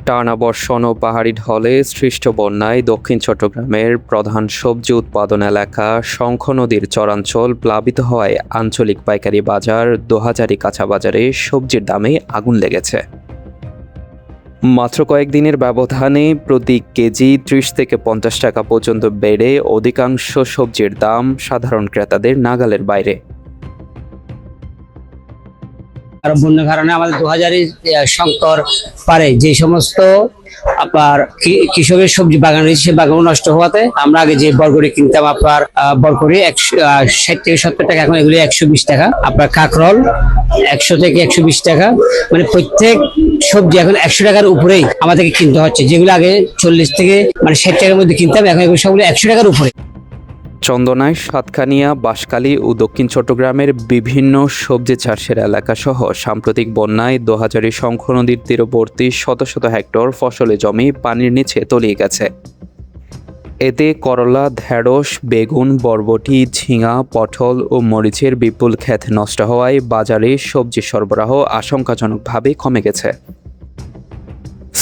টানা বর্ষণ ও পাহাড়ি ঢলে সৃষ্ট বন্যায় দক্ষিণ চট্টগ্রামের প্রধান সবজি উৎপাদন এলাকা শঙ্খ নদীর চরাঞ্চল প্লাবিত হওয়ায় আঞ্চলিক পাইকারি বাজার দোহাজারী কাঁচা বাজারে সবজির দামে আগুন লেগেছে। মাত্র কয়েকদিনের ব্যবধানে প্রতি কেজি ৩০ থেকে ৫০ টাকা পর্যন্ত বেড়ে অধিকাংশ সবজির দাম সাধারণ ক্রেতাদের নাগালের বাইরে। আর বন্যার কারণে আমাদের ২০০০ শঙ্কর পারে যে সমস্ত আপনার কৃষকের সবজি বাগান রয়েছে সেই বাগান নষ্ট হওয়াতে আমরা আগে যে বরগড়ি কিনতাম আপনার বরগড়ি ৬০ থেকে ৭০ টাকা, এখন এগুলি ১২০ টাকা। আপনার কাঁকরোল ১০০ থেকে ১২০ টাকা, মানে প্রত্যেক সবজি এখন ১০০ টাকার উপরেই আমাদেরকে কিনতে হচ্ছে। যেগুলো আগে ৪০ থেকে ৬০ টাকার মধ্যে কিনতাম, এখন এগুলো সবগুলো ১০০ টাকার উপরে। চন্দনাইশ, সাতকানিয়া, বাঁশখালী ও দক্ষিণ চট্টগ্রামের বিভিন্ন সবজি চাষের এলাকাসহ সাম্প্রতিক বন্যায় দোহাজারী শঙ্খ নদীর তীরবর্তী শত শত হেক্টর ফসলি জমি পানির নিচে তলিয়ে গেছে। এতে করলা, ঢেঁড়স, বেগুন, বরবটি, ঝিঙা, পটল ও মরিচের বিপুল ক্ষেত নষ্ট হওয়ায় বাজারে সবজি সরবরাহ আশঙ্কাজনকভাবে কমে গেছে।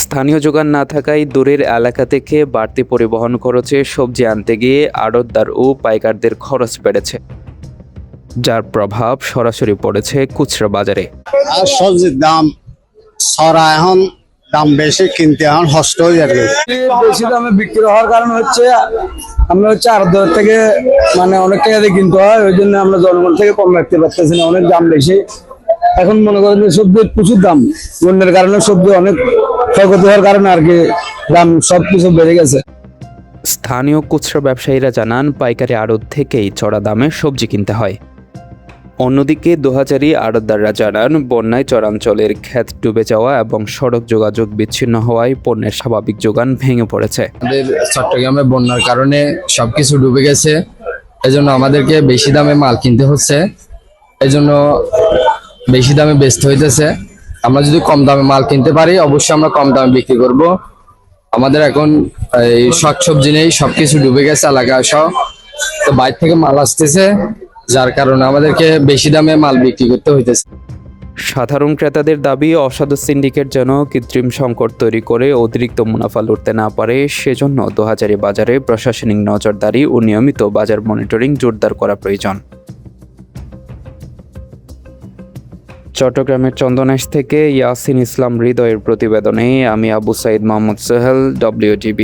স্থানীয় যোগান না থাকায় দূরের এলাকা থেকে বাড়তি পরিবহন খরচে সবজি আনতে গিয়ে আড়তদার ও পাইকারদের খরচ বেড়েছে, যার প্রভাব সরাসরি পড়েছে খুচরা বাজারে। আর সবজির দাম সরা এখন দাম বেশি, কিনতে এখন হস্ত হয়ে যাবে। বেশি দামে বিক্রি হওয়ার কারণ হচ্ছে আমরা আড়তদার থেকে মানে অনেক টাকা দিয়ে কিনতে হয়, ওই জন্য আমরা জনগণ থেকে কম রাখতে পারতেছি না, অনেক দাম বেশি। এখন মনে করেন সবজির প্রচুর দাম, বন্যার কারণে সবজি অনেক ক্ষয়ক্ষতি হওয়ার কারণে আর কি দাম সবকিছু বেড়ে গেছে। স্থানীয় খুচরা ব্যবসায়ীরা জানান, পাইকারি আড়ত থেকেই চড়া দামে সবজি কিনতে হয়। অন্যদিকে দোহাজারী আড়তদাররা জানান, বন্যায় চরাঞ্চলের ক্ষেত ডুবে যাওয়া এবং সড়ক যোগাযোগ বিচ্ছিন্ন হওয়ায় পণ্যের স্বাভাবিক যোগান ভেঙে পড়েছে। আমাদের চট্টগ্রামে বন্যার কারণে সবকিছু ডুবে গেছে, এজন্য আমাদেরকে বেশি দামে মাল কিনতে হচ্ছে, এজন্য বেশি দামে বেচতে হইতেছে। আমরা যদি কম দামে মাল কিনতে পারি অবশ্যই আমরা কম দামে বিক্রি করব। আমাদের এখন এই শাকসবজি নেই, সবকিছু ডুবে গেছে এলাকায় সব, তো বাইরে থেকে মাল আসতেছে, যার কারণে আমাদেরকে বেশি দামে মাল বিক্রি করতে হইতেছে। সাধারণ ক্রেতাদের দাবি, অসাধু সিন্ডিকেট যেন কৃত্রিম সংকট তৈরি করে অতিরিক্ত মুনাফা লুটতে না পারে, সেজন্য দোহাজারী বাজারে প্রশাসনিক নজরদারি ও নিয়মিত বাজার মনিটরিং জোরদার করা প্রয়োজন। চট্টগ্রামের চন্দনাইশ থেকে ইয়াসিন ইসলাম হৃদয়ের প্রতিবেদনে আমি আবু সাইদ মোহাম্মদ সোহেল, WGB।